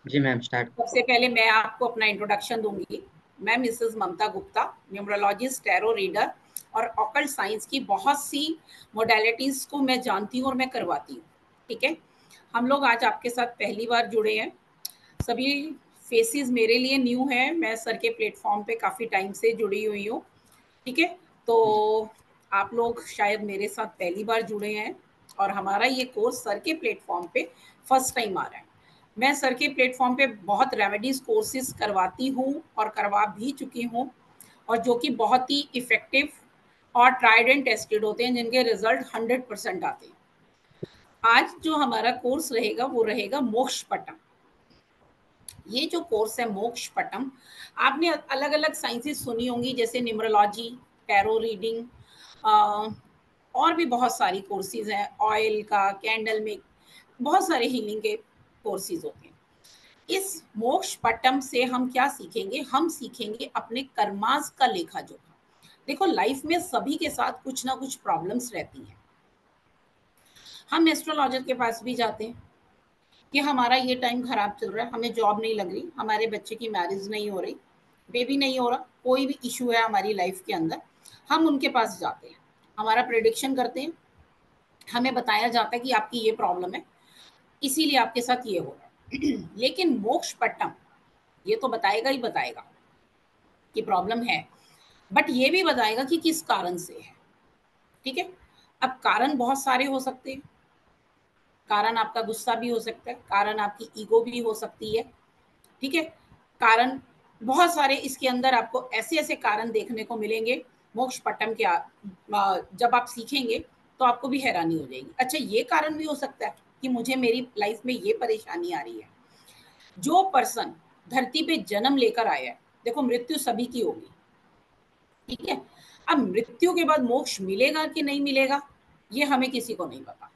जी ma'am, start. सबसे पहले मैं आपको अपना इंट्रोडक्शन दूंगी। मैं मिसेस ममता गुप्ता, न्यूमरोलॉजिस्ट, टैरो रीडर और ऑकल्ट साइंस की बहुत सी मोडेलिटीज को मैं जानती हूँ और मैं करवाती हूँ। ठीक है, हम लोग आज आपके साथ पहली बार जुड़े हैं। सभी फेसेस मेरे लिए न्यू हैं। मैं सर के प्लेटफॉर्म पे काफ़ी टाइम से जुड़ी हुई हूँ। ठीक है, तो आप लोग शायद मेरे साथ पहली बार जुड़े हैं और हमारा ये कोर्स सर के प्लेटफॉर्म पे फर्स्ट टाइम आ रहा है। मैं सर के प्लेटफॉर्म पे बहुत रेमेडीज कोर्सेज करवाती हूँ और करवा भी चुकी हूँ, और जो कि बहुत ही इफेक्टिव और ट्राइड एंड टेस्टेड होते हैं, जिनके रिजल्ट 100% आते हैं। आज जो हमारा कोर्स रहेगा वो रहेगा मोक्ष पटम। ये जो कोर्स है मोक्ष पटम, आपने अलग अलग साइंसेस सुनी होंगी, जैसे न्यूमरोलॉजी, टैरो रीडिंग, और भी बहुत सारी कोर्सेज हैं, ऑयल का, कैंडल में, बहुत सारे हीलिंग के कोर्सेज होते हैं। इस मोक्ष पट्टम से हम क्या सीखेंगे? हम सीखेंगे अपने कर्मास का लेखा जोखा। देखो, लाइफ में सभी के साथ कुछ ना कुछ प्रॉब्लम्स रहती हैं। हम एस्ट्रोलॉजर के पास भी जाते हैं कि हमारा ये टाइम खराब चल रहा है, हमें जॉब नहीं लग रही, हमारे बच्चे की मैरिज नहीं हो रही, बेबी नहीं हो रहा, कोई भी इशू है हमारी लाइफ के अंदर, हम उनके पास जाते हैं, हमारा प्रेडिक्शन करते हैं, हमें बताया जाता है कि आपकी ये प्रॉब्लम है, इसीलिए आपके साथ ये हो रहा है। लेकिन मोक्ष पट्टम ये तो बताएगा ही बताएगा कि प्रॉब्लम है, बट ये भी बताएगा कि किस कारण से है। ठीक है, अब कारण बहुत सारे हो सकते हैं। कारण आपका गुस्सा भी हो सकता है, कारण आपकी ईगो भी हो सकती है। ठीक है, कारण बहुत सारे इसके अंदर आपको ऐसे ऐसे कारण देखने को मिलेंगे मोक्ष पट्टम के जब आप सीखेंगे तो आपको भी हैरानी हो जाएगी। अच्छा, ये कारण भी हो सकता है कि मुझे मेरी लाइफ में ये परेशानी आ रही है। जो पर्सन धरती पे जन्म लेकर आया है, देखो मृत्यु सभी की होगी। ठीक है, अब मृत्यु के बाद मोक्ष मिलेगा कि नहीं मिलेगा, ये हमें किसी को नहीं पता,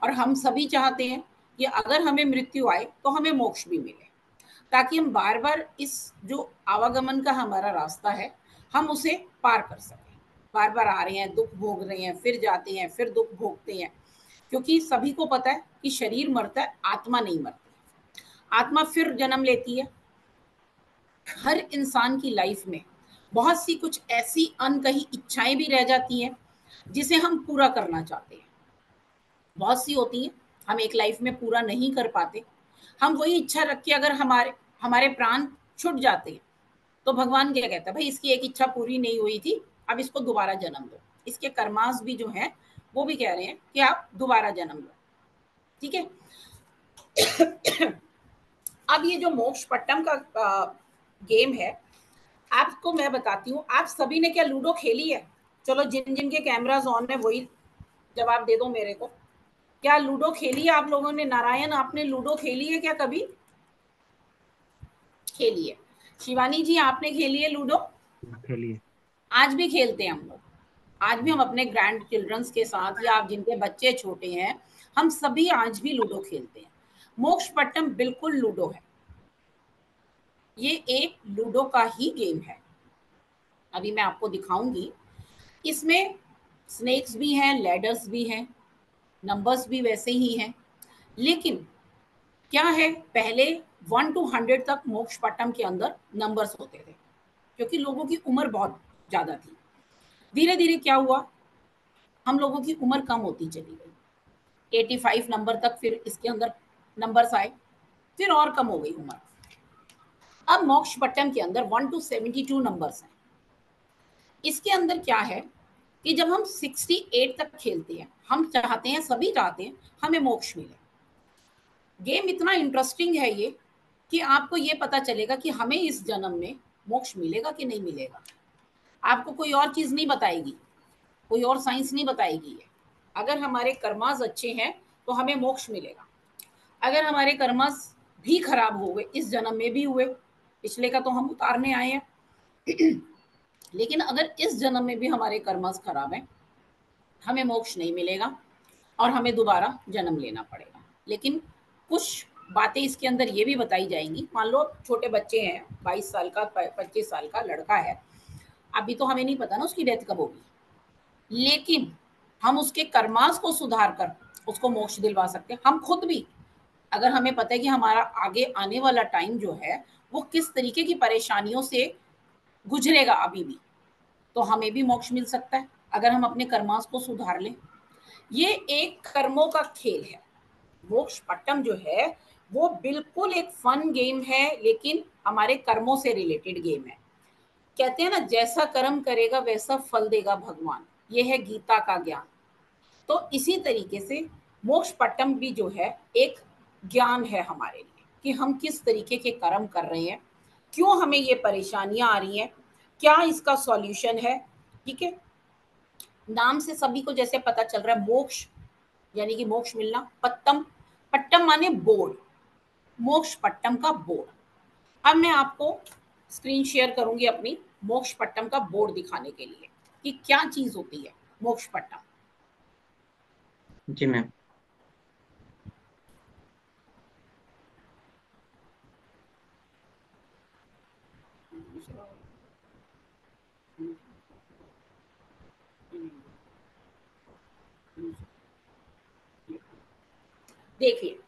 और हम सभी चाहते हैं कि अगर हमें मृत्यु आए तो हमें मोक्ष भी मिले, ताकि हम बार बार इस जो आवागमन का हमारा रास्ता है हम उसे पार कर सकें। बार बार आ रहे हैं, दुख भोग रहे हैं, फिर जाते हैं, फिर दुख भोगते हैं, क्योंकि सभी को पता है कि शरीर मरता है, आत्मा नहीं मरती। आत्मा फिर जन्म लेती है। हर इंसान की लाइफ में बहुत सी कुछ ऐसी अनकही इच्छाएं भी रह जाती हैं जिसे हम पूरा करना चाहते हैं। बहुत सी होती हैं, हम एक लाइफ में पूरा नहीं कर पाते। हम वही इच्छा रख के अगर हमारे हमारे प्राण छूट जाते हैं तो भगवान क्या कहता है? भाई, इसकी एक इच्छा पूरी नहीं हुई थी, अब इसको दोबारा जन्म दो। इसके कर्मास भी जो है वो भी कह रहे हैं कि आप दोबारा जन्म लो। ठीक है, अब ये जो मोक्ष पट्टम का गेम है, आपको मैं बताती हूँ। आप सभी ने क्या लूडो खेली है? चलो, जिन जिन के कैमरास ऑन है वही जवाब दे दो मेरे को। क्या लूडो खेली है आप लोगों ने? नारायण, आपने लूडो खेली है क्या कभी? खेली है। शिवानी जी, आपने खेली है लूडो? खेलिए। आज भी खेलते हैं हम लोग। आज भी हम अपने ग्रैंड चिल्ड्रंस के साथ, या आप जिनके बच्चे छोटे हैं, हम सभी आज भी लूडो खेलते हैं। मोक्ष पट्टम बिल्कुल लूडो है। ये एक लूडो का ही गेम है। अभी मैं आपको दिखाऊंगी। इसमें स्नेक्स भी हैं, लैडर्स भी हैं, नंबर्स भी वैसे ही हैं। लेकिन क्या है, पहले 1 to 100 तक मोक्ष पट्टम के अंदर नंबर्स होते थे, क्योंकि लोगों की उम्र बहुत ज्यादा थी। धीरे धीरे क्या हुआ, हम लोगों की उम्र कम होती चली गई। 85 नंबर तक फिर इसके अंदर नंबर्स आए, फिर और कम हो गई उम्र। अब मोक्ष पट्टम के अंदर 1 to 72 नंबर्स हैं। इसके अंदर क्या है कि जब हम 68 तक खेलते हैं, हम चाहते हैं, सभी चाहते हैं हमें मोक्ष मिले। गेम इतना इंटरेस्टिंग है ये कि आपको ये पता चलेगा कि हमें इस जन्म में मोक्ष मिलेगा कि नहीं मिलेगा। आपको कोई और चीज नहीं बताएगी, कोई और साइंस नहीं बताएगी ये। अगर हमारे कर्मास अच्छे हैं तो हमें मोक्ष मिलेगा। अगर हमारे कर्मास भी खराब हो गए, इस जन्म में भी हुए, पिछले का तो हम उतारने आए हैं, लेकिन अगर इस जन्म में भी हमारे कर्मास खराब हैं, हमें मोक्ष नहीं मिलेगा और हमें दोबारा जन्म लेना पड़ेगा। लेकिन कुछ बातें इसके अंदर ये भी बताई जाएंगी। मान लो छोटे बच्चे हैं, 22 साल का, 25 साल का लड़का है, अभी तो हमें नहीं पता ना उसकी डेथ कब होगी, लेकिन हम उसके कर्मास को सुधार कर उसको मोक्ष दिलवा सकते हैं। हम खुद भी अगर हमें पता है कि हमारा आगे आने वाला टाइम जो है वो किस तरीके की परेशानियों से गुजरेगा अभी भी, तो हमें भी मोक्ष मिल सकता है अगर हम अपने कर्मांश को सुधार लें। ये एक कर्मों का खेल है। मोक्ष पट्टम जो है वो बिल्कुल एक फन गेम है, लेकिन हमारे कर्मों से रिलेटेड गेम है। कहते हैं ना, जैसा कर्म करेगा वैसा फल देगा भगवान, ये है गीता का ज्ञान। तो इसी तरीके से मोक्ष पट्टम भी जो है एक ज्ञान है हमारे लिए कि हम किस तरीके के कर्म कर रहे हैं, क्यों हमें ये परेशानियां आ रही हैं, क्या इसका सॉल्यूशन है। ठीक है, नाम से सभी को जैसे पता चल रहा है मोक्ष यानी कि मोक्ष मिलना, पट्टम, पट्टम माने बोर्ड, मोक्ष पट्टम का बोर्ड। अब मैं आपको स्क्रीन शेयर करूंगी अपनी मोक्ष पट्टम का बोर्ड दिखाने के लिए कि क्या चीज होती है मोक्ष पट्टम। जी मैम। देखिए,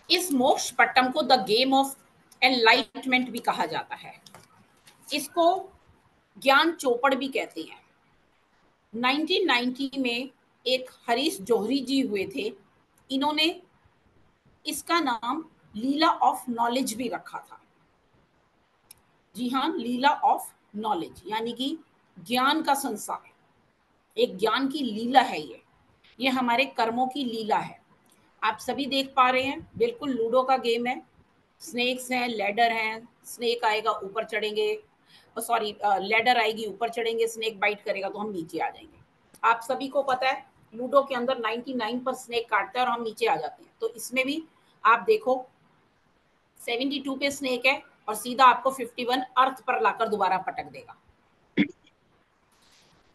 इस मोक्ष पट्टम को द गेम ऑफ एनलाइटमेंट भी कहा जाता है। इसको ज्ञान चौपड़ भी कहते हैं। 1990 में एक हरीश जौहरी जी हुए थे, इन्होंने इसका नाम लीला ऑफ नॉलेज भी रखा था। जी हाँ, लीला ऑफ नॉलेज यानी कि ज्ञान का संसार, एक ज्ञान की लीला है ये हमारे कर्मों की लीला है। आप सभी देख पा रहे हैं, बिल्कुल लूडो का गेम है। स्नेक्स हैं, लेडर हैं, स्नेक आएगा ऊपर चढ़ेंगे, सॉरी लेडर आएगी ऊपर चढ़ेंगे, स्नेक बाइट करेगा तो हम नीचे आ जाएंगे। आप सभी को पता है लूडो के अंदर 99 पर स्नेक काटता है और हम नीचे आ जाते हैं। तो इसमें भी आप देखो 72 पे स्नेक है और सीधा आपको 51 अर्थ पर लाकर दोबारा पटक देगा।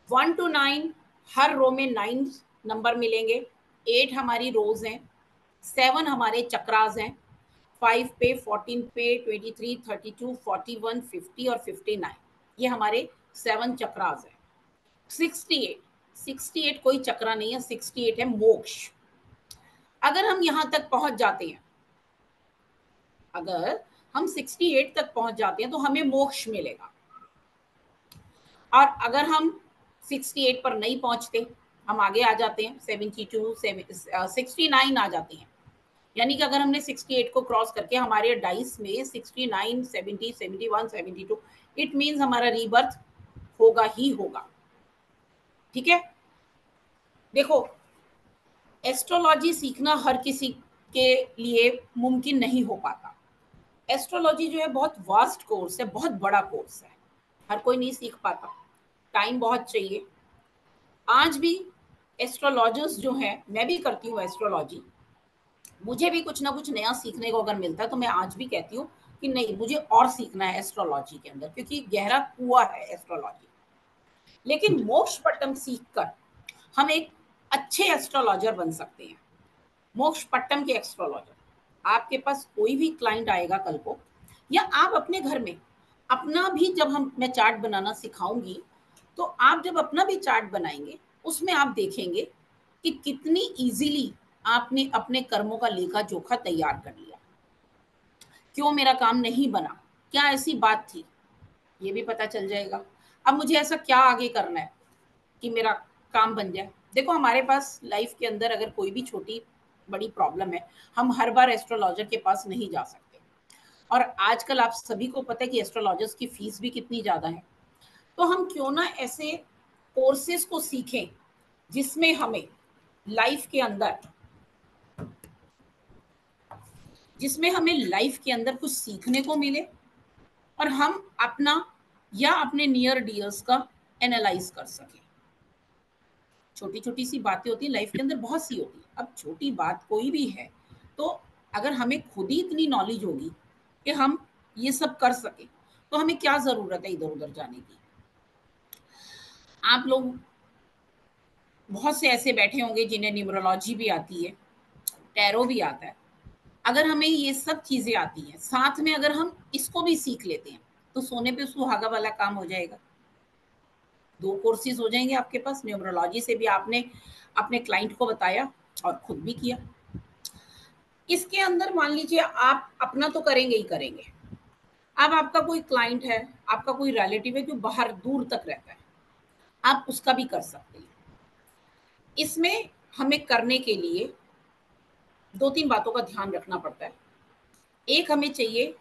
1 to 9 हर रो में 9 नंबर मिलेंगे। 8 हमारी रोज हैं, 7 हमारे चक्रास हैं, 5 पे, 14 पे, 23, 32, 41, 50 और 59, ये हमारे 7 चक्रास हैं। 68, 68 कोई चक्रा नहीं है, 68 है मोक्ष। अगर हम यहां तक पहुंच जाते हैं, अगर हम 68 तक पहुंच जाते हैं तो हमें मोक्ष मिलेगा। और अगर हम 68 पर नहीं पहुंचते, हम आगे आ जाते हैं 72, 69 आ जाते हैं। यानी कि अगर हमने 68 को क्रॉस करके हमारे डाइस में 69, 70, 71, 72, इट मीन्स हमारा रीबर्थ होगा ही होगा। ठीक है, देखो एस्ट्रोलॉजी सीखना हर किसी के लिए मुमकिन नहीं हो पाता। एस्ट्रोलॉजी जो है बहुत वास्ट कोर्स है, बहुत बड़ा कोर्स है, हर कोई नहीं सीख पाता, टाइम बहुत चाहिए। आज भी एस्ट्रोलॉजर्स जो हैं, मैं भी करती हूँ एस्ट्रोलॉजी, मुझे भी कुछ ना कुछ नया सीखने को अगर मिलता है तो मैं आज भी कहती हूँ कि नहीं, मुझे और सीखना है एस्ट्रोलॉजी के अंदर, क्योंकि गहरा कुआं है एस्ट्रोलॉजी। लेकिन मोक्ष पट्टम सीखकर हम एक अच्छे एस्ट्रोलॉजर बन सकते हैं। मोक्ष पट्टम के एस्ट्रोलॉजर, आपके पास कोई भी क्लाइंट आएगा कल को, या आप अपने घर में अपना भी, जब हम मैं चार्ट बनाना सिखाऊंगी तो आप जब अपना भी चार्ट बनाएंगे उसमें आप देखेंगे कि कितनी इजीली आपने अपने कर्मों का लेखा जोखा तैयार कर लिया। क्यों मेरा काम नहीं बना, क्या ऐसी बात थी, ये भी पता चल जाएगा। अब मुझे ऐसा क्या आगे करना है कि मेरा काम बन जाए। देखो हमारे पास लाइफ के अंदर अगर कोई भी छोटी बड़ी प्रॉब्लम है, हम हर बार एस्ट्रोलॉजर के पास नहीं जा सकते। और आजकल आप सभी को पता है कि एस्ट्रोलॉजर्स की फीस भी कितनी ज़्यादा है। तो हम क्यों ना ऐसे कोर्सेज को सीखें जिसमें हमें लाइफ के अंदर कुछ सीखने को मिले और हम अपना या अपने नियर डियर्स का एनालाइज कर सकें। छोटी छोटी सी बातें होती है लाइफ के अंदर, बहुत सी होती है। अब छोटी बात कोई भी है तो अगर हमें खुद ही इतनी नॉलेज होगी कि हम ये सब कर सके, तो हमें क्या जरूरत है इधर उधर जाने की। आप लोग बहुत से ऐसे बैठे होंगे जिन्हें न्यूमरोलॉजी भी आती है, टैरो भी आता है। अगर हमें ये सब चीजें आती हैं, साथ में अगर हम इसको भी सीख लेते हैं तो सोने पे सुहागा वाला काम हो जाएगा। 2 कोर्सेज हो जाएंगे आपके पास। न्यूमरोलॉजी से भी आपने अपने क्लाइंट को बताया और खुद भी किया। इसके अंदर मान लीजिए आप अपना तो करेंगे ही करेंगे। अब आपका कोई क्लाइंट है, आपका कोई रिलेटिव है जो बाहर दूर तक रहता है, आप उसका भी कर सकते हैं। इसमें हमें करने के लिए 2-3 बातों का ध्यान रखना पड़ता है। एक हमें चाहिए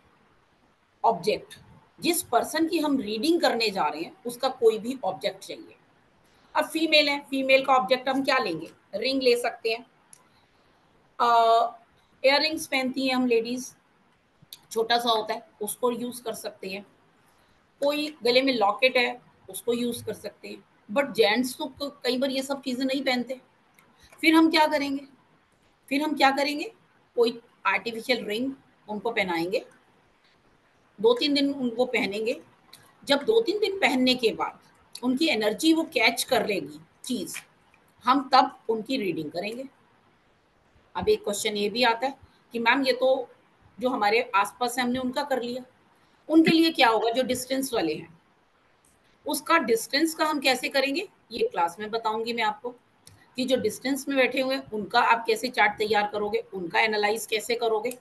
ऑब्जेक्ट, जिस पर्सन की हम रीडिंग करने जा रहे हैं उसका कोई भी ऑब्जेक्ट चाहिए। अब फीमेल है, फीमेल का ऑब्जेक्ट हम क्या लेंगे? रिंग ले सकते हैं, इयर रिंग्स पहनती हैं हम लेडीज, छोटा सा होता है, उसको यूज कर सकते हैं। कोई गले में लॉकेट है, उसको यूज कर सकते हैं। बट जेंट्स तो कई बार ये सब चीजें नहीं पहनते। फिर हम क्या करेंगे? कोई आर्टिफिशियल रिंग उनको पहनाएंगे, 2-3 दिन उनको पहनेंगे। जब 2-3 दिन पहनने के बाद उनकी एनर्जी वो कैच कर लेगी चीज, हम तब उनकी रीडिंग करेंगे। अब एक क्वेश्चन ये भी आता है कि मैम ये तो जो हमारे आसपास है हमने उनका कर लिया, उनके लिए क्या होगा जो डिस्टेंस वाले हैं? उसका डिस्टेंस का हम कैसे करेंगे, ये क्लास में बताऊंगी मैं आपको कि जो डिस्टेंस में बैठे हुए हैं उनका आप कैसे चार्ट तैयार करोगे, उनका एनालाइज कैसे करोगे।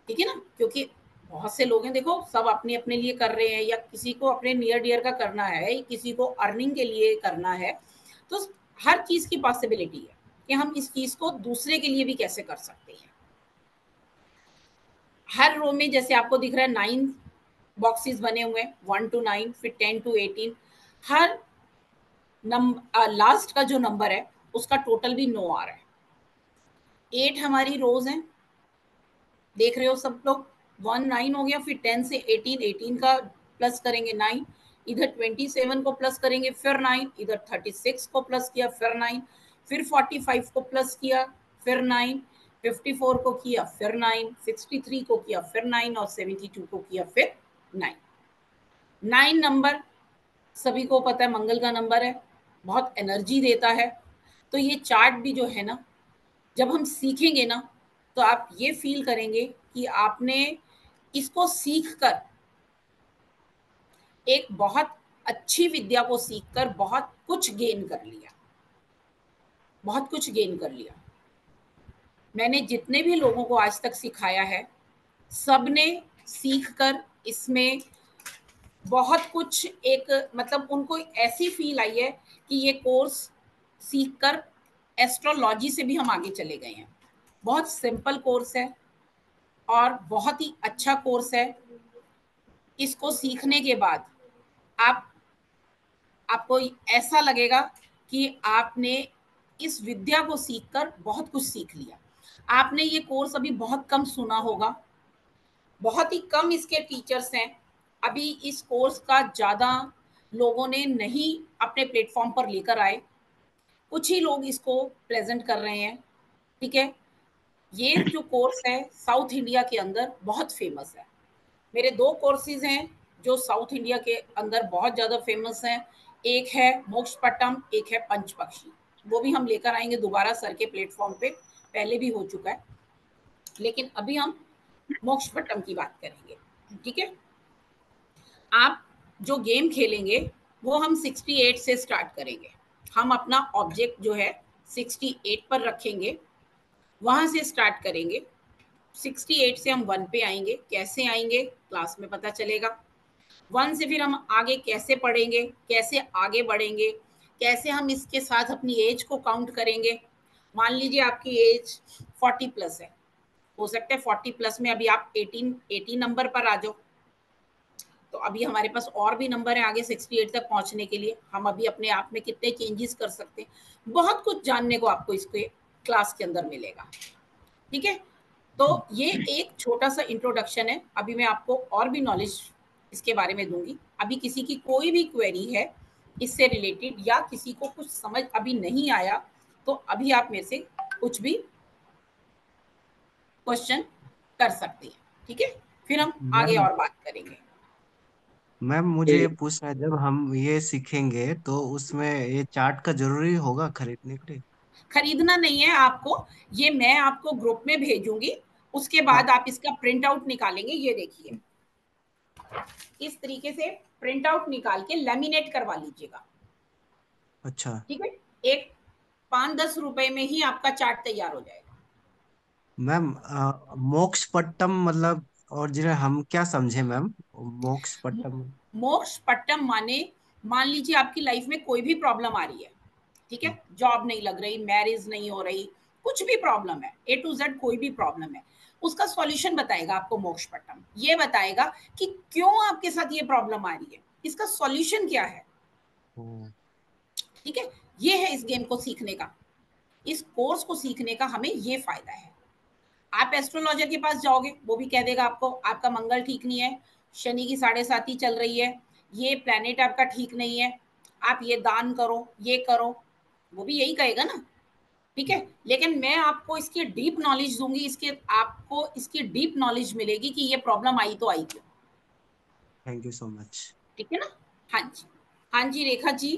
ठीक है ना? क्योंकि बहुत से लोग हैं, देखो सब अपने अपने लिए कर रहे हैं, या किसी को अपने नियर डियर का करना है, किसी को अर्निंग के लिए करना है। तो हर चीज की पॉसिबिलिटी है कि हम इस चीज को दूसरे के लिए भी कैसे कर सकते हैं। हर रो में जैसे आपको दिख रहा है 9 बॉक्सेस बने हुए हैं, 1 to 9, फिर 10 to 18। हर लास्ट का जो नंबर है उसका टोटल भी 9 आ रहा है। 8 हमारी रोज हैं, देख रहे हो सब लोग। 1 9 हो गया, फिर 10 से 18, 18 का प्लस करेंगे 9, इधर 27 को प्लस करेंगे फिर 9, इधर 36 को प्लस किया फिर 9, फिर 45 को प्लस किया फिर 9, 54 को किया फिर 9, 63 को किया फिर 9 और 72 को किया फिर 9। 9 नंबर सभी को पता है मंगल का नंबर है, बहुत एनर्जी देता है। तो ये चार्ट भी जो है ना, जब हम सीखेंगे ना तो आप ये फील करेंगे कि आपने इसको सीखकर एक बहुत अच्छी विद्या को सीखकर बहुत कुछ गेन कर लिया, बहुत कुछ गेन कर लिया। मैंने जितने भी लोगों को आज तक सिखाया है, सबने सीखकर इसमें बहुत कुछ एक मतलब उनको ऐसी फील आई है कि ये कोर्स सीखकर एस्ट्रोलॉजी से भी हम आगे चले गए हैं। बहुत सिंपल कोर्स है और बहुत ही अच्छा कोर्स है। इसको सीखने के बाद आप आपको ऐसा लगेगा कि आपने इस विद्या को सीखकर बहुत कुछ सीख लिया। आपने ये कोर्स अभी बहुत कम सुना होगा, बहुत ही कम इसके टीचर्स हैं। अभी इस कोर्स का ज़्यादा लोगों ने नहीं अपने प्लेटफॉर्म पर लेकर आए, कुछ ही लोग इसको प्रेजेंट कर रहे हैं। ठीक है, ये जो कोर्स है साउथ इंडिया के अंदर बहुत फेमस है। मेरे 2 कोर्सेज हैं जो साउथ इंडिया के अंदर बहुत ज़्यादा फेमस हैं। एक है मोक्षपट्टम, एक है पंचपक्षी। वो भी हम लेकर आएंगे दोबारा सर के प्लेटफॉर्म पे, पहले भी हो चुका है, लेकिन अभी हम मोक्षपट्टम की बात करेंगे। ठीक है, आप जो गेम खेलेंगे वो हम 68 से स्टार्ट करेंगे। हम अपना ऑब्जेक्ट जो है 68 पर रखेंगे, वहां से स्टार्ट करेंगे। 68 से हम 1 पे आएंगे, कैसे आएंगे क्लास में पता चलेगा। 1 से फिर हम आगे कैसे पढ़ेंगे, कैसे आगे बढ़ेंगे, कैसे हम इसके साथ अपनी एज को काउंट करेंगे। मान लीजिए आपकी एज 40 प्लस है, हो सकता है 40 प्लस में अभी आप 18 नंबर पर आ जाओ, तो अभी हमारे पास और भी नंबर है आगे 68 तक पहुंचने के लिए। हम अभी अपने आप में कितने चेंजेस कर सकते हैं, बहुत कुछ जानने को आपको इसके क्लास के अंदर मिलेगा। ठीक है, तो ये एक छोटा सा इंट्रोडक्शन है। अभी मैं आपको और भी नॉलेज इसके बारे में दूंगी। अभी किसी की कोई भी क्वेरी है इससे रिलेटेड या किसी को कुछ समझ अभी नहीं आया, तो अभी आप मेरे से कुछ भी क्वेश्चन कर सकते हैं। ठीक है, फिर हम आगे मैम और बात करेंगे। मैम मुझे ये पूछना है, जब हम ये सीखेंगे तो उसमें ये चार्ट का जरूरी होगा खरीदने के लिए? खरीदना नहीं है आपको, ये मैं आपको ग्रुप में भेजूंगी, उसके बाद हाँ। आप इसका प्रिंट आउट निकालेंगे। ये देखिए, इस तरीके से प्रिंट आउट निकाल के लेमिनेट करवा लीजिएगा। अच्छा ठीक है, एक 5-10 रुपए में ही आपका चार्ट तैयार हो जाएगा। मैम, मोक्ष पट्टम मतलब और जिन्हें हम क्या समझे मैम, मोक्ष पट्टम? मोक्ष पट्टम माने, मान लीजिए आपकी लाइफ में कोई भी प्रॉब्लम आ रही है, ठीक है, जॉब नहीं लग रही, मैरिज नहीं हो रही, कुछ भी प्रॉब्लम है, ए टू जेड कोई भी प्रॉब्लम है, उसका सॉल्यूशन बताएगा आपको मोक्ष पट्टम। ये बताएगा कि क्यों आपके साथ ये प्रॉब्लम आ रही है, इसका सॉल्यूशन क्या है। ओ, ठीक है, ये है इस गेम को सीखने का, इस कोर्स को सीखने का हमें ये फायदा है। आप एस्ट्रोलॉजर के पास जाओगे, वो भी कह देगा आपको आपका मंगल ठीक नहीं है, शनि की 7.5 चल रही है, ये प्लेनेट आपका ठीक नहीं है, आप ये दान करो, ये करो, वो भी यही कहेगा ना। ठीक है, लेकिन मैं आपको इसकी डीप नॉलेज दूंगी, इसके आपको इसकी डीप नॉलेज मिलेगी कि ये प्रॉब्लम आई तो आई क्यों। Thank you so much. ठीक है ना। हाँ जी, हाँ जी रेखा जी,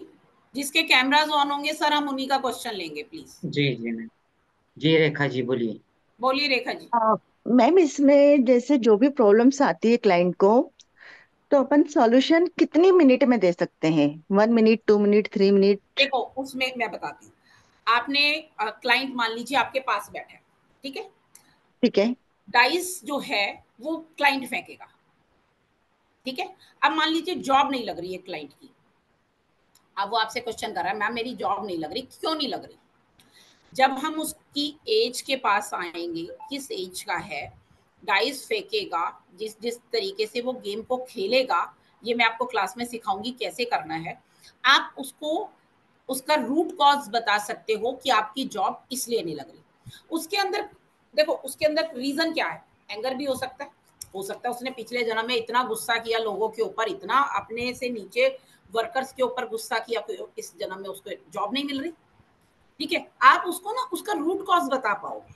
जिसके कैमराज ऑन होंगे सर हम उन्हीं का क्वेश्चन लेंगे प्लीज। Ji ji ma'am. जी रेखा जी बोलिए। बोलिए रेखा जी। मैम, इसमें जैसे जो भी प्रॉब्लम्स आती है क्लाइंट को, तो अपन सॉल्यूशन कितनी मिनट में दे सकते हैं? 1 मिनट, 2 मिनट, 3 मिनट? देखो उसमें मैं बताती हूँ, आपने क्लाइंट मान लीजिए आपके पास बैठा है, ठीक है, ठीक है। डाइस जो है वो क्लाइंट फेंकेगा। ठीक है, अब मान लीजिए जॉब नहीं लग रही है क्लाइंट की, अब वो आपसे क्वेश्चन कर रहा है मैम मेरी जॉब नहीं लग रही, क्यों नहीं लग रही। जब हम उसकी एज के पास आएंगे, किस एज का है, डाइस फेंकेगा, जिस जिस तरीके से वो गेम को खेलेगा, ये मैं आपको क्लास में सिखाऊंगी कैसे करना है। आप उसको उसका रूट कॉज बता सकते हो कि आपकी जॉब इसलिए नहीं लग रही। उसके अंदर देखो, उसके अंदर रीजन क्या है, एंगर भी हो सकता है, हो सकता है उसने पिछले जन्म में इतना गुस्सा किया लोगों के ऊपर, इतना अपने से नीचे वर्कर्स के ऊपर गुस्सा किया, इस जन्म में उसको जॉब नहीं मिल रही। ठीक है, आप उसको ना उसका रूट कॉज बता पाओगे।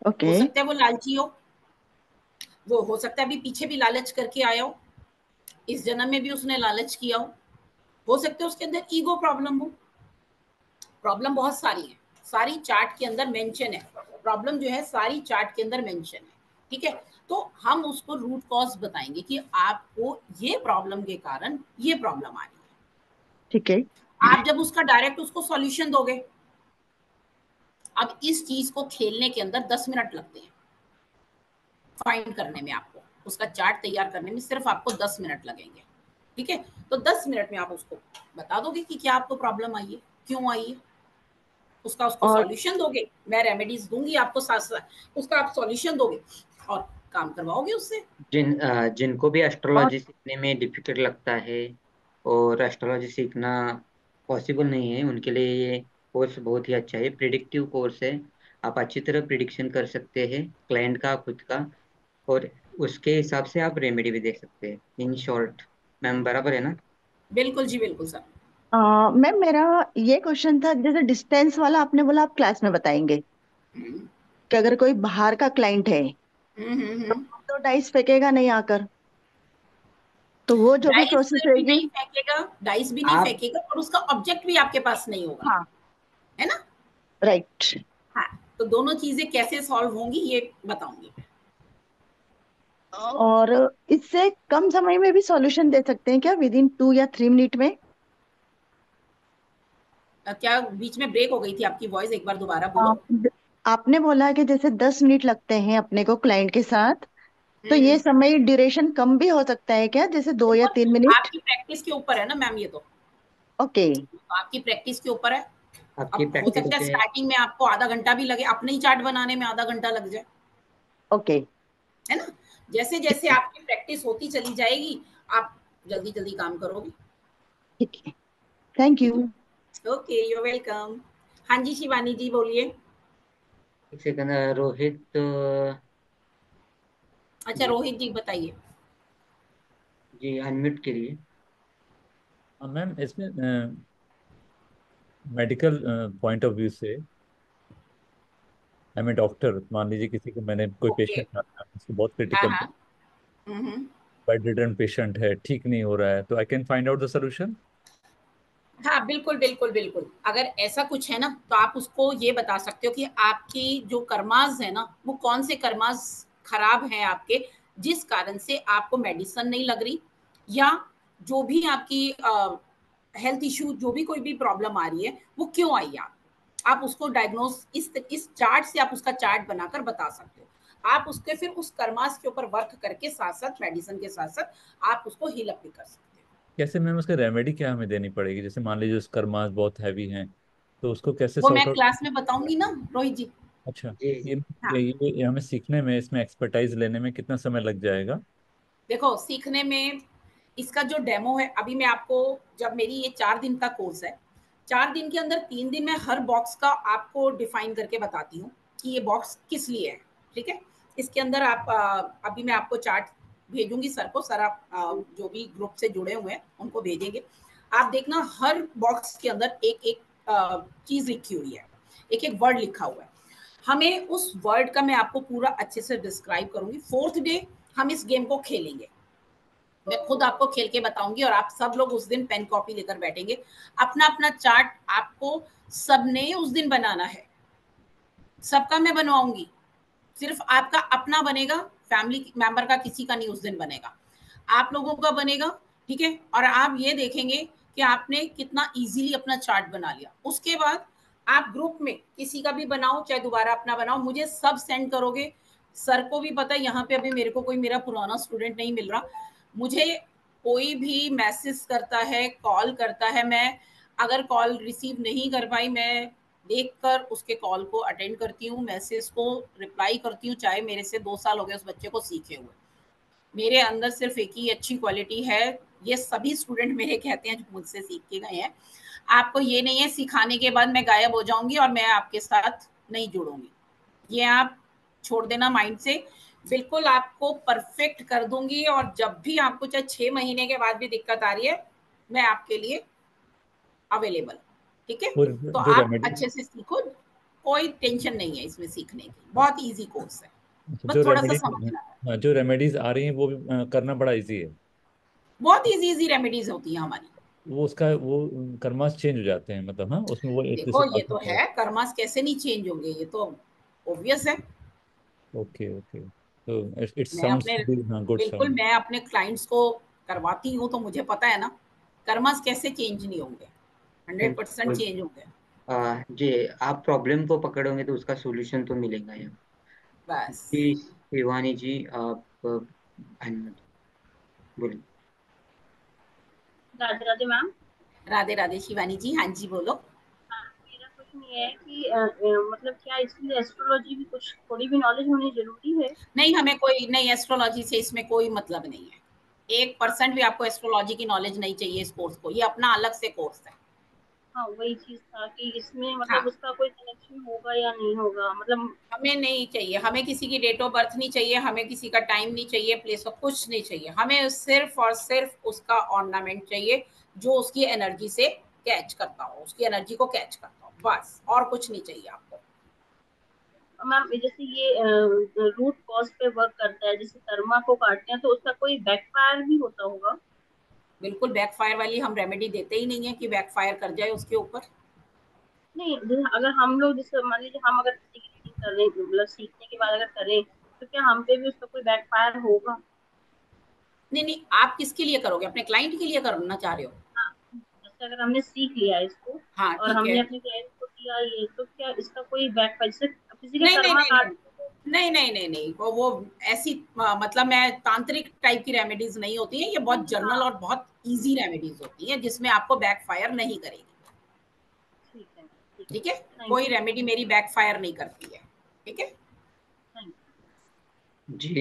ओके। हो सकता है वो लालची हो, वो हो सकता है अभी पीछे भी लालच करके आया हो, इस जन्म में भी उसने लालच किया हो सकता है उसके अंदर ईगो प्रॉब्लम हो। प्रॉब्लम बहुत सारी है, सारी चार्ट के अंदर मेंशन है, प्रॉब्लम जो है सारी चार्ट के अंदर मेंशन है। ठीक है, तो हम उसको रूट कॉज बताएंगे कि आपको ये प्रॉब्लम के कारण ये प्रॉब्लम आ रही है। ठीक है। आप जब उसका डायरेक्ट उसको सॉल्यूशन दोगे, अब इस चीज को खेलने के अंदर 10 मिनट लगते हैं, फाइंड करने में, आपको उसका चार्ट तैयार करने में सिर्फ आपको 10 मिनट लगेंगे। ठीक है, तो 10 मिनट में आप उसको बता दोगे कि क्या आपको प्रॉब्लम आई है, क्यों आई है, उसका उसको और सॉल्यूशन दोगे, मैं रेमेडीज दूंगी आपको साथ साथ, उसका आप सॉल्यूशन दोगे और काम करवाओगे उससे। जिनको भी और एस्ट्रोलॉजी सीखने में डिफिकल्ट लगता है और एस्ट्रोलॉजी सीखना पॉसिबल नहीं है, उनके लिए ये कोर्स बहुत ही अच्छा है। प्रिडिक्टिव कोर्स है। आप अच्छी तरह प्रिडिक्शन कर सकते हैं क्लाइंट का, खुद का, और उसके हिसाब से आप रेमेडी भी दे सकते हैं। इन शॉर्ट मैम, बराबर है ना? बिल्कुल जी, बिल्कुल सर। मैम, मेरा ये क्वेश्चन था, जैसे डिस्टेंस वाला आपने बोला आप क्लास में बताएंगे हम्म कि अगर कोई बाहर का क्लाइंट है तो हम्म। वो तो डाइस फेंकेगा नहीं आकर, तो वो जो भी डाइस प्रोसेस भी रहेगी। नहीं फेंकेगा, डाइस भी नहीं आप फेंकेगा और उसका ऑब्जेक्ट भी आपके पास नहीं होगा, हाँ। है ना। राइट। हाँ, तो दोनों चीजें कैसे सॉल्व होंगी ये बताऊंगी मैं। और इससे कम समय में भी सॉल्यूशन दे सकते हैं क्या, विद इन 2 या 3 मिनट में? क्या बीच में ब्रेक हो गई थी आपकी वॉइस, एक बार दोबारा बोलो। द- आपने बोला कि जैसे 10 मिनट लगते हैं अपने को क्लाइंट के साथ, तो ये हम्म। समय ड्यूरेशन कम भी हो सकता है क्या, जैसे 2 या 3 मिनट? आपकी प्रैक्टिस के ऊपर है ना मैम, ये तो ओके। आपकी प्रैक्टिस के ऊपर है। आपकी अब हो प्रैक्टिस सकता है पे। स्टार्टिंग में आपको आधा घंटा भी लगे, अपने ही चार्ट बनाने में आधा घंटा लग जाए, ओके। है ना। जैसे ठीक जैसे है। आपकी प्रैक्टिस होती चली जाएगी, आप जल्दी जल्दी काम करोगे। ठीक है। थैंक ठीक यू। है, ओके, यू वेलकम। हाँ जी शिवानी जी बोलिए। एक सेकंड, रोहित अच्छा जी। रोहित जी बताइए। जी अनम्यूट करिए। मैम, इसमें मेडिकल पॉइंट ऑफ व्यू से, आई एम डॉक्टर, मान लीजिए किसी को, मैंने कोई ओके। पेशेंट आता है उसको बहुत हाँ क्रिटिकल, हाँ। हम्म। बेड रिडन पेशेंट है, ठीक नहीं हो रहा है, तो I can find out the solution. हाँ बिल्कुल बिल्कुल बिल्कुल, अगर ऐसा कुछ है ना तो आप उसको ये बता सकते हो कि आपकी जो कर्मास है ना, वो कौन से कर्मास खराब हैं आपके, जिस कारण से आपको मेडिसिन नहीं लग रही, या जो भी आपकी हेल्थ इश्यू, जो भी कोई भी प्रॉब्लम आ रही है, वो क्यों आई है, आप उसको डायग्नोज इस चार्ट से आप उसका चार्ट बनाकर बता सकते हो। आप उसके फिर उस कर्मास के ऊपर वर्क करके साथ साथ मेडिसिन के साथ साथ आप उसको हील अप भी कर सकते हो। कैसे मैम, उसका रेमेडी क्या हमें देनी पड़ेगी? जैसे मान लीजिए उसका मास बहुत हैवी है, तो उसको कैसे वो सॉर्ट मैं आउट? क्लास में बताऊंगी ना रोहित जी। अच्छा। जी ये जी। हाँ, ये हमें सीखने में, इसमें एक्सपर्टाइज लेने में कितना समय लग जाएगा? देखो सीखने में इसका जो डेमो है, अभी मैं आपको, जब मेरी ये 4 दिन का कोर्स है, 4 दिन के अंदर 3 दिन में हर बॉक्स का आपको डिफाइन करके बताती हूँ कि ये बॉक्स किस लिए है। ठीक है, इसके अंदर आप अभी मैं आपको चार्ट भेजूंगी सर को, सर आप जो भी ग्रुप से जुड़े हुए हैं उनको भेजेंगे। आप देखना हर बॉक्स के अंदर एक एक चीज लिखी हुई है, एक एक वर्ड लिखा हुआ है। हमें उस वर्ड का मैं आपको पूरा अच्छे से डिस्क्राइब करूंगी। 4th डे हम इस गेम को खेलेंगे, मैं खुद आपको खेल के बताऊंगी और आप सब लोग उस दिन पेन कॉपी लेकर बैठेंगे। अपना अपना चार्ट आपको सबने उस दिन बनाना है, सबका मैं बनवाऊंगी, सिर्फ आपका अपना बनेगा, फैमिली मेंबर का किसी का नहीं उस दिन बनेगा, आप लोगों का बनेगा। ठीक है, और आप ये देखेंगे कि आपने कितना इजीली अपना चार्ट बना लिया। उसके बाद आप ग्रुप में किसी का भी बनाओ, चाहे दोबारा अपना बनाओ, मुझे सब सेंड करोगे। सर को भी पता है यहाँ पे अभी मेरे को कोई मेरा पुराना स्टूडेंट नहीं मिल रहा। मुझे कोई भी मैसेज करता है, कॉल करता है, मैं अगर कॉल रिसीव नहीं कर पाई, मैं देखकर उसके कॉल को अटेंड करती हूँ, मैसेज को रिप्लाई करती हूँ, चाहे मेरे से 2 साल हो गए उस बच्चे को सीखे हुए। मेरे अंदर सिर्फ एक ही अच्छी क्वालिटी है, ये सभी स्टूडेंट मेरे कहते हैं जो मुझसे सीख के गए हैं। आपको ये नहीं है सिखाने के बाद मैं गायब हो जाऊंगी और मैं आपके साथ नहीं जुड़ूंगी, ये आप छोड़ देना माइंड से। बिल्कुल आपको परफेक्ट कर दूंगी, और जब भी आपको चाहे 6 महीने के बाद भी दिक्कत आ रही है, मैं आपके लिए अवेलेबल। ठीक है, और तो जो आप रेमेडी, अच्छे से सीखो, कोई टेंशन नहीं है इसमें सीखने की, बहुत इजी कोर्स है, जो बस थोड़ा सा रेमेडीज, समझना है। हाँ, जो रेमेडीज आ रही हैं वो भी करना बड़ा इजी है? बहुत इजी इजी रेमेडीज होती हैं हमारी। वो उसका वो कर्मास चेंज हो जाते हैं मतलब? हाँ, उसमें वो एक देखो जैसे ये तो है, कर्मास कैसे नहीं चेंज होंगे, ये तो ऑब्वियस है। ओके ओके, तो इट मैं साउंड्स अपने हाँ, गुड बिल्कुल साउंड। मैं अपने क्लाइंट्स को करवाती हूँ, तो मुझे पता है ना कर्मास कैसे चेंज नहीं होंगे, 100% बिल्कुल। चेंज होंगे। जी, आप प्रॉब्लम को पकड़ोगे तो उसका सॉल्यूशन तो मिलेगा ही। बस। जी शिवानी जी, आप बोलिए। राधे राधे मैम। राधे राधे शिवानी जी, हाँ जी बोलो। हाँ, मेरा क्वेश्चन ये है कि मतलब क्या इसके लिए एस्ट्रोलॉजी भी कुछ थोड़ी भी नॉलेज होनी जरूरी है? नहीं, हमें कोई नहीं, एस्ट्रोलॉजी से इसमें कोई मतलब नहीं है, 1% भी आपको एस्ट्रोलॉजी की नॉलेज नहीं चाहिए इस कोर्स को, ये अपना अलग से कोर्स है। हाँ, वही चीज था कि इसमें मतलब हाँ, उसका कोई कनेक्शन होगा या नहीं होगा, मतलब। हमें नहीं चाहिए, हमें किसी की डेट ऑफ बर्थ नहीं चाहिए, हमें किसी का टाइम नहीं चाहिए, प्लेस ऑफ कुछ नहीं चाहिए, हमें सिर्फ और सिर्फ उसका ऑर्नामेंट चाहिए जो उसकी एनर्जी से कैच करता हो, उसकी एनर्जी को कैच करता हो, बस, और कुछ नहीं चाहिए आपको। मैम जैसे ये रूट कॉज पे वर्क करता है, जैसे कर्मा को काटते हैं तो उसका कोई बैकफायर भी होता होगा? बिल्कुल बैकफायर वाली हम रेमेडी देते ही नहीं है कि बैकफायर कर जाए उसके ऊपर। नहीं, जैसे अगर हम लोग, जैसे मान लीजिए हम अगर किसी की रीडिंग कर रहे हैं, मतलब सीखने के बाद अगर करें, तो क्या हम पे भी उसका कोई बैकफायर होगा? नहीं नहीं, आप किसके लिए करोगे, अपने क्लाइंट के लिए करना चाह रहे हो? हाँ, जैसे अगर हमने सीख लिया इसको हाँ और ठीक है। हमने अपने क्लाइंट को दिया ये, तो क्या इसका कोई बैकफायर, जैसे किसी के नहीं नहीं कर्मा नहीं काट। नहीं नहीं नहीं नहीं नहीं, वो ऐसी मतलब मैं तांत्रिक टाइप की रेमेडीज नहीं होती है, ये बहुत जर्नल हाँ, और बहुत इजी रेमेडीज होती है जिसमें आपको बैकफायर नहीं करेगी। ठीक है, ठीक है। ठीक है, थैंक कोई यू। रेमेडी मेरी बैकफायर नहीं करती है। ठीक है। थैंक जी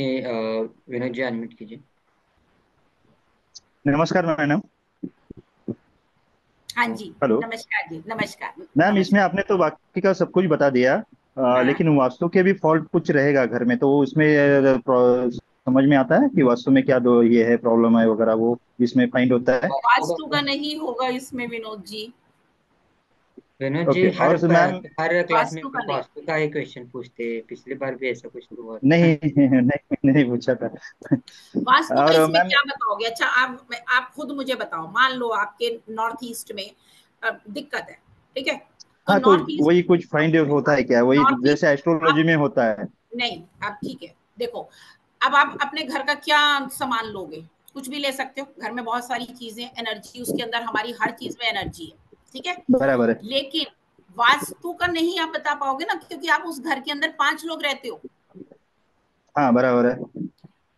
विनोद जी अनम्यूट कीजिए। नमस्कार मैडम। हाँ जी, हेलो नमस्कार जी, नमस्कार मैम, इसमें नमस्कार। आपने तो बाकी का सब कुछ बता दिया, हाँ, लेकिन वास्तु के भी फॉल्ट कुछ रहेगा घर में, तो उसमें समझ में आता है कि वास्तु में क्या दो ये है प्रॉब्लम है वगैरह, वो इसमें फाइंड होता है? वास्तु का नहीं होगा इसमें विनोद जी, विनोद जी ओके। हर और मैम, हर क्लास में वास्तु का नहीं। वास्तु का ही क्वेश्चन पूछते हैं, पिछली बार भी ऐसा कुछ हुआ था। नहीं नहीं नहीं पूछा था। वास्तु का और इसमें मैम, क्या बताओगे? अच्छा, आप खुद मुझे बताओ, मान लो आपके नॉर्थ ईस्ट में दिक्कत है, ठीक है, तो हाँ, तो नॉर्थ ईस्ट, वही कुछ फाइंड होता है क्या, वही नॉर्थ ईस्ट जैसे एस्ट्रोलॉजी आप, में होता है? नहीं, आप ठीक है, देखो, अब आप अपने घर का क्या सामान लोगे? कुछ भी ले सकते हो, घर में बहुत सारी चीजें, एनर्जी उसके अंदर, हमारी हर चीज में एनर्जी है, ठीक है। बराबर है। लेकिन वास्तु का नहीं आप बता पाओगे ना, क्योंकि आप उस घर के अंदर 5 लोग रहते हो, हाँ बराबर है।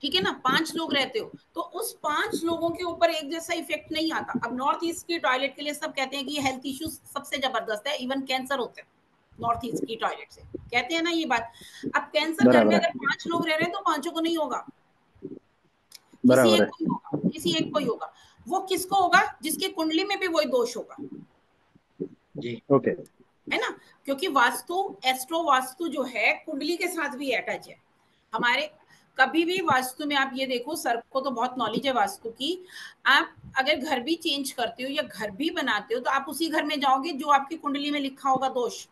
ठीक है ना, 5 लोग रहते हो, तो उस 5 लोगों के ऊपर एक जैसा इफेक्ट नहीं आता। अब नॉर्थ ईस्ट की टॉयलेट के लिए सब कहते हैं कि हेल्थ इश्यूज सबसे जबरदस्त है, इवन कैंसर होते हैं नॉर्थ ईस्ट की टॉयलेट से, कहते हैं ना ये बात। अब कैंसर घर में बराबर अगर है। 5 लोग रह रहे हैं तो 5 को नहीं होगा, किसी बराबर एक है। को ही होगा, किसी एक को ही होगा। वो किसको होगा? जिसकी कुंडली में भी वही दोष होगा, जी ओके। है ना। क्योंकि वास्तु, एस्ट्रो वास्तु जो है कुंडली के साथ भी अटैच है हमारे। कभी भी वास्तु में आप ये देखो, सर को तो बहुत नॉलेज है वास्तु की, आप अगर घर भी चेंज करते हो या घर भी बनाते हो तो आप उसी घर में जाओगे जो आपकी कुंडली में लिखा होगा दोष,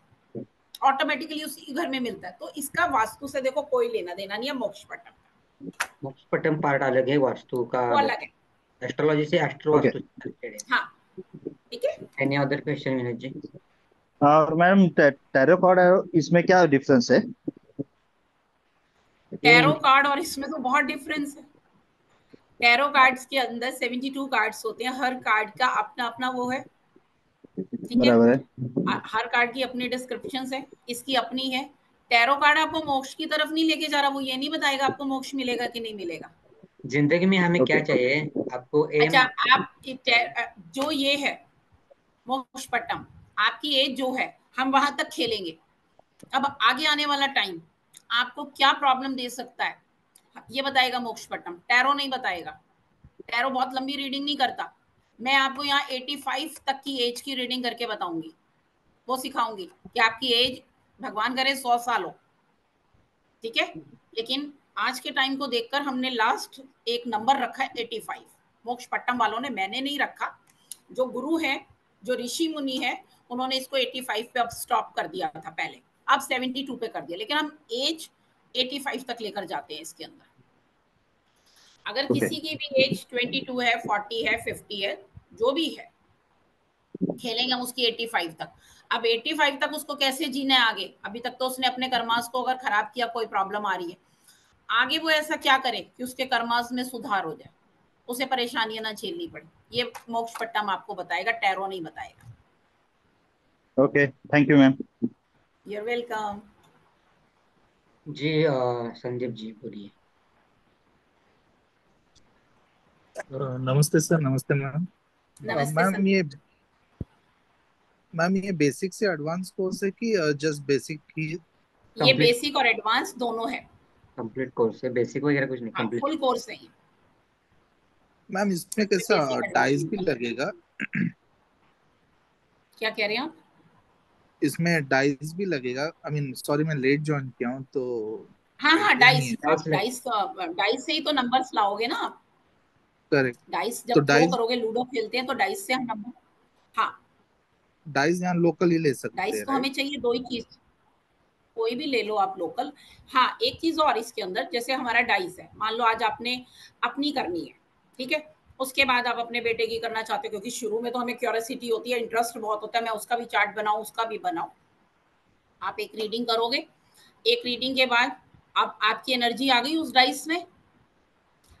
ऑटोमेटिकली उसी घर में मिलता है। तो इसका वास्तु से देखो कोई लेना देना नहीं है। मोक्ष पट्टम मोक्षपटम पार्ट अलग है, वास्तु का वो अलग अलग है, है, एस्ट्रोलॉजी से एस्ट्रो ओके। वास्तु से related है। हाँ, ठीक है। Any other question Vinod ji? और मैम टैरो कार्ड इसमें क्या डिफरेंस है? टैरो कार्ड और इसमें तो बहुत डिफरेंस है। टैरो कार्ड्स के अंदर 72 कार्ड्स होते हैं, हर कार्ड का अपना अपना वो है, ठीक है। बराबर है। हर कार्ड की अपनी डिस्क्रिप्शन है, इसकी अपनी है। टैरो कार्ड आपको मोक्ष की तरफ नहीं लेके जा रहा, वो ये नहीं बताएगा आपको मोक्ष मिलेगा कि नहीं मिलेगा। जिंदगी में हमें क्या ओके। चाहिए, आपको अच्छा, एम। आप जो ये है मोक्ष पट्टम, आपकी एज जो है, हम वहां तक खेलेंगे। अब आगे आने वाला टाइम आपको क्या प्रॉब्लम दे सकता है ये बताएगा मोक्ष पट्टम, टैरो नहीं बताएगा। टैरो बहुत लंबी रीडिंग नहीं करता। मैं आपको यहाँ 85 तक की एज की रीडिंग करके बताऊंगी, वो सिखाऊंगी कि आपकी एज भगवान करे 100 साल हो, ठीक है। लेकिन आज के टाइम को देखकर हमने लास्ट एक नंबर रखा है 85, मोक्ष पट्टम वालों ने, मैंने नहीं रखा। जो गुरु है, जो ऋषि मुनि है, उन्होंने इसको 85 पे अब स्टॉप कर दिया था पहले, अब 72 पे कर दिया, लेकिन हम एज 85 तक लेकर जाते हैं इसके अंदर। अगर ओके। किसी की भी एज 22 है, 40 है, 50 है, जो भी है, खेलेंगे हम उसकी 85 तक। अब 85 तक उसको कैसे जीना है आगे, अभी तक तो उसने अपने कर्मास को अगर खराब किया, कोई प्रॉब्लम आ रही है, आगे वो ऐसा क्या करे कि उसके कर्मास में सुधार हो जाए, उसे परेशानियां ना झेलनी पड़े। ये मोक्ष पट्टम आपको बताएगा, टैरो नहीं बताएगा। Okay, thank you ma'am. You're welcome. जी संदीप जी बोलिए। नमस्ते सर। नमस्ते मैम। नमस्ते मैम संदीप। ये बेसिक से एडवांस कोर्स है कि जस्ट बेसिक ही? ये कंप्लीट, बेसिक और एडवांस दोनों है। कंप्लीट कोर्स है, बेसिक वगैरह कुछ नहीं, हाँ, कंप्लीट। फुल कोर्स नहीं है, मैम इसमें कैसा बेसिक डाइस एडवांस। भी लगेगा? क्या कह रहे हैं आप? इसमें डाइस भी लगेगा? आई मीन सॉरी, मैं लेट ज्वाइन किया हूँ तो हाँ हाँ, आइडिया नहीं डाइस, है। आप डाइस लग, डाइस, डाइस से ही तो नंबर्स लाओगे ना आप। करेक्ट। डाइस तो जब थ्रो डाइस, करोगे, लूडो खेलते हैं तो डाइस से हम नंबर। हाँ, डाइस यहाँ लोकल ही ले सकते डाइस हैं को राइट? हमें चाहिए दो ही चीज, कोई भी ले लो आप लोकल। हाँ, एक चीज और इसके अंदर, जैसे हमारा डाइस है, मान लो आज आपने अपनी करनी है, ठीक है, उसके बाद आप अपने बेटे की करना चाहते हो, क्योंकि शुरू में तो हमें क्यूरियोसिटी होती है, इंटरेस्ट बहुत होता है, मैं उसका भी चार्ट बनाऊं, उसका भी बनाऊं। आप एक रीडिंग करोगे, एक रीडिंग के बाद अब आपकी एनर्जी आ गई उस डाइस में।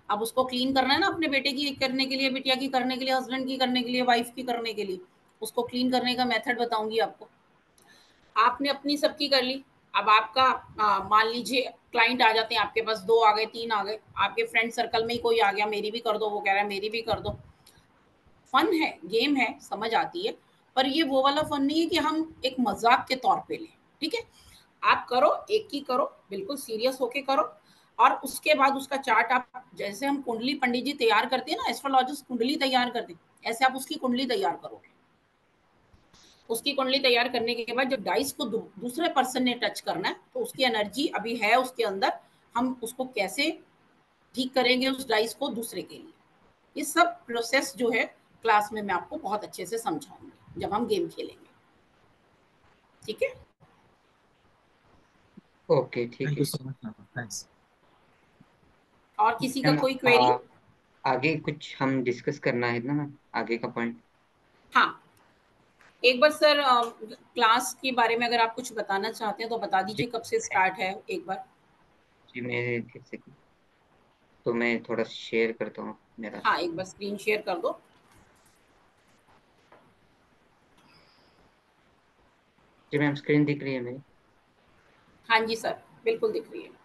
अब उसको क्लीन करना है ना, अपने बेटे की करने के लिए, बिटिया की करने के लिए, हस्बैंड की करने के लिए, वाइफ की करने के लिए, उसको क्लीन करने का मेथड बताऊंगी आपको। आपने अपनी सबकी कर ली, अब आपका मान लीजिए क्लाइंट आ जाते हैं आपके पास, 2 आ गए, 3 आ गए, आपके फ्रेंड सर्कल में ही कोई आ गया, मेरी भी कर दो, वो कह रहा है मेरी भी कर दो। फन है, गेम है, समझ आती है, पर ये वो वाला फन नहीं है कि हम एक मजाक के तौर पे लें, ठीक है। आप करो, एक ही करो, बिल्कुल सीरियस होके करो, और उसके बाद उसका चार्ट आप, जैसे हम कुंडली पंडित जी तैयार करते हैं ना, एस्ट्रोलॉजिस्ट कुंडली तैयार करते हैं, ऐसे आप उसकी कुंडली तैयार करोगे। उसकी कुंडली तैयार करने के बाद जब डाइस को दूसरे पर्सन ने टच करना है, तो उसकी एनर्जी अभी है उसके अंदर, हम उसको कैसे ठीक करेंगे उस डाइस को दूसरे के लिए, ये सब प्रोसेस जो है क्लास में मैं आपको बहुत अच्छे से समझाऊंगी जब हम गेम खेलेंगे, ठीक है। ओके ठीक थैंक है। You so much ma'am, thanks. और किसी का मैम कोई क्वेरी? आगे कुछ हम डिस्कस करना है ना मैम, आगे का पॉइंट? हाँ, एक बार सर क्लास के बारे में अगर आप कुछ बताना चाहते हैं तो बता जी दीजिए, कब से स्टार्ट है एक बार। जी, मैं एक सेकंड, तो मैं थोड़ा शेयर करता हूँ। मेरा। हाँ, एक बार स्क्रीन शेयर कर दो। जी मैम, स्क्रीन दिख रही है मेरी? हाँ जी सर, बिल्कुल दिख रही है।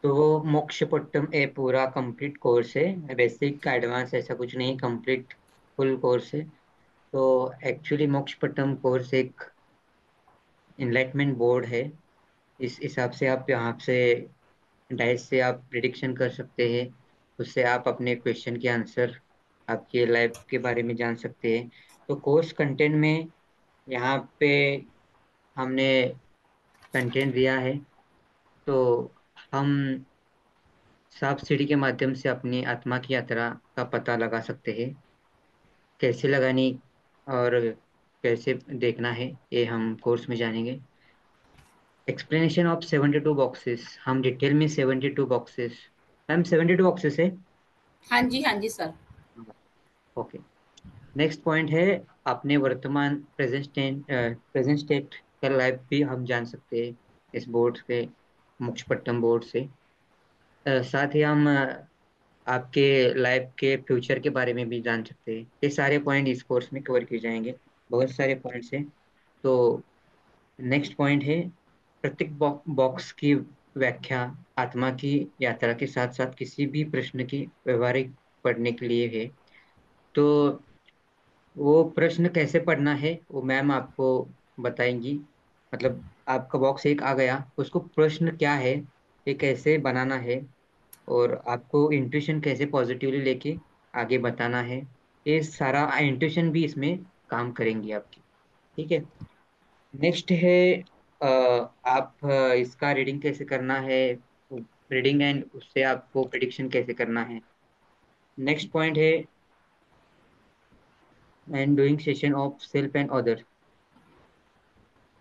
तो मोक्षपट्टम ए पूरा कंप्लीट कोर्स है, बेसिक एडवांस ऐसा कुछ नहीं, कंप्लीट फुल कोर्स है। तो एक्चुअली मोक्षपट्टम कोर्स एक इनलाइटमेंट बोर्ड है। इस हिसाब से आप यहाँ से डाइस से आप प्रिडिक्शन कर सकते हैं। उससे आप अपने क्वेश्चन के आंसर, आपके लाइफ के बारे में जान सकते हैं। तो कोर्स कंटेंट में यहाँ पे हमने कंटेंट दिया है। तो हम सांप सीढ़ी के माध्यम से अपनी आत्मा की यात्रा का पता लगा सकते हैं। कैसे लगानी और कैसे देखना है, ये हम कोर्स में जानेंगे। एक्सप्लेनेशन ऑफ 72 बॉक्सेस, हम डिटेल में 72 बॉक्सेस, मैम 72 बॉक्सेस है। हाँ जी सर। ओके। नेक्स्ट पॉइंट है, अपने वर्तमान प्रेजेंट स्टेट का लाइफ भी हम जान सकते हैं इस बोर्ड के, मोक्षपट्टम बोर्ड से। साथ ही हम आपके लाइफ के फ्यूचर के बारे में भी जान सकते हैं। ये सारे पॉइंट इस कोर्स में कवर किए जाएंगे, बहुत सारे पॉइंट्स हैं। तो नेक्स्ट पॉइंट है, प्रत्येक बॉक्स की व्याख्या आत्मा की यात्रा के साथ साथ किसी भी प्रश्न की व्यवहारिक पढ़ने के लिए है। तो वो प्रश्न कैसे पढ़ना है वो मैम आपको बताएंगी। मतलब आपका बॉक्स एक आ गया, उसको प्रश्न क्या है, ये कैसे बनाना है, और आपको इंट्यूशन कैसे पॉजिटिवली लेके आगे बताना है, ये सारा इंट्यूशन भी इसमें काम करेंगी आपकी। ठीक है। नेक्स्ट है, आप इसका रीडिंग कैसे करना है, रीडिंग एंड उससे आपको प्रिडिक्शन कैसे करना है। नेक्स्ट पॉइंट है, and doing session of self and other.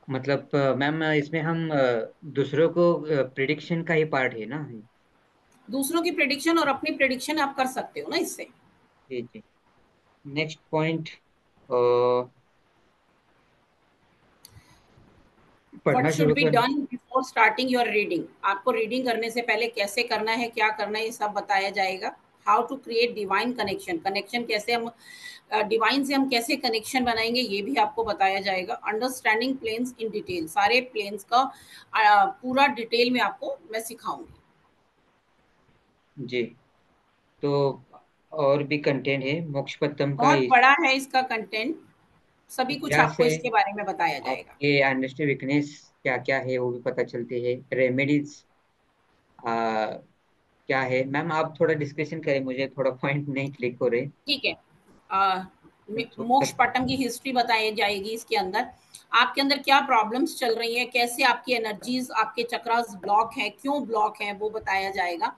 मतलब मैम इसमें हम दूसरों को प्रिडिक्शन का ही पार्ट है ना। दूसरों की प्रेडिक्शन और अपनी प्रेडिक्शन आप कर सकते हो ना इससे। जी जी। नेक्स्ट पॉइंट, व्हाट पढ़ना शुड शुरू बी कर। Done before starting your reading, आपको रीडिंग करने से पहले कैसे करना है, क्या करना है, ये सब बताया जाएगा। How to create divine connection, connection कैसे हम डिवाइन से हम कैसे कनेक्शन बनाएंगे, ये भी आपको बताया जाएगा। अंडरस्टैंडिंग प्लेन्स इन डिटेल, सारे प्लेन्स का पूरा डिटेल में आपको मैं सिखाऊंगी। जी। तो और भी कंटेंट है मोक्षपत्तम का बहुत बड़ा है इसका कंटेंट, सभी कुछ इतिहास आपको है, इसके बारे में बताया जाएगा। आपके अंडरस्टैंड वीकनेस क्या क्या है वो भी पता चलती है। रेमेडीज क्या है, मैम आप थोड़ा डिस्कशन करें, मुझे थोड़ा पॉइंट नहीं क्लिक हो रहे। ठीक है। अ, मोक्ष पाटम की हिस्ट्री बताई जाएगी इसके अंदर। आपके अंदर क्या प्रॉब्लम्स चल रही हैं, कैसे आपकी एनर्जीज, आपके चक्रास ब्लॉक हैं, क्यों ब्लॉक हैं, वो बताया जाएगा।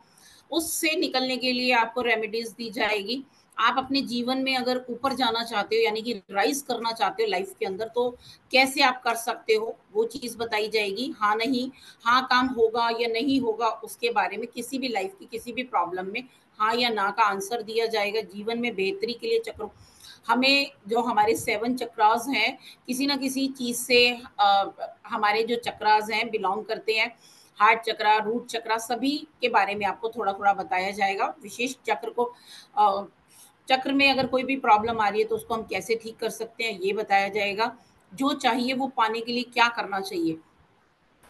उससे निकलने के लिए आपको रेमेडीज दी जाएगी। आप अपने जीवन में अगर ऊपर जाना चाहते हो, यानी कि राइज करना चाहते हो लाइफ के अंदर, तो कैसे आप कर सकते हो वो चीज बताई जाएगी। हाँ नहीं, हाँ काम होगा या नहीं होगा, उसके बारे में किसी भी लाइफ की किसी भी प्रॉब्लम में हाँ या ना का आंसर दिया जाएगा। जीवन में बेहतरी के लिए चक्र, हमें जो हमारे 7 चक्रास हैं, किसी ना किसी चीज से हमारे जो चक्रास हैं बिलोंग करते हैं। हार्ट चक्रा, रूट चक्रा, सभी के बारे में आपको थोड़ा थोड़ा बताया जाएगा। विशेष चक्र को चक्र में अगर कोई भी प्रॉब्लम आ रही है तो उसको हम कैसे ठीक कर सकते हैं, ये बताया जाएगा। जो चाहिए वो पाने के लिए क्या करना चाहिए,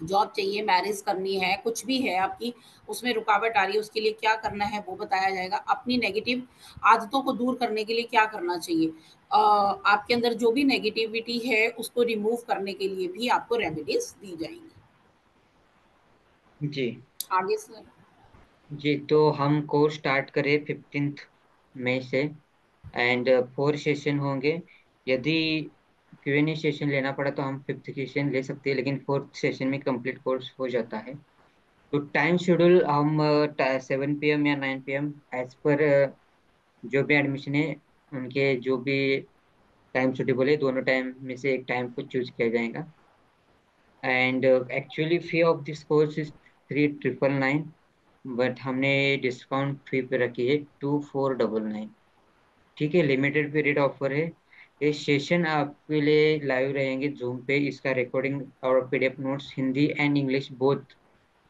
जॉब चाहिए, मैरिज करनी है, कुछ भी है आपकी उसमें रुकावट आ रही है, उसके लिए क्या करना है वो बताया जाएगा। अपनी नेगेटिव आदतों को दूर करने के लिए क्या करना चाहिए, आपके अंदर जो भी नेगेटिविटी है उसको रिमूव करने के लिए भी आपको रेमेडीज दी जाएंगी। जी आगे सर। जी। तो हम कोर्स स्टार्ट करें 15 मई से, एंड 4 सेशन होंगे। यदि Q&A सेशन लेना पड़ा तो हम 5th सेशन ले सकते हैं, लेकिन 4th सेशन में कंप्लीट कोर्स हो जाता है। तो टाइम शेड्यूल हम 7 PM या 9 PM एज पर जो भी एडमिशन है उनके जो भी टाइम सुटेबल है, दोनों टाइम में से एक टाइम को चूज किया जाएगा। And actually fee of this course is 3,999, but हमने डिस्काउंट फी पे रखी है 2,499। ठीक है, लिमिटेड पीरियड ऑफर है। ये सेशन आपके लिए लाइव रहेंगे जूम पे, इसका रिकॉर्डिंग और PDF notes Hindi and English both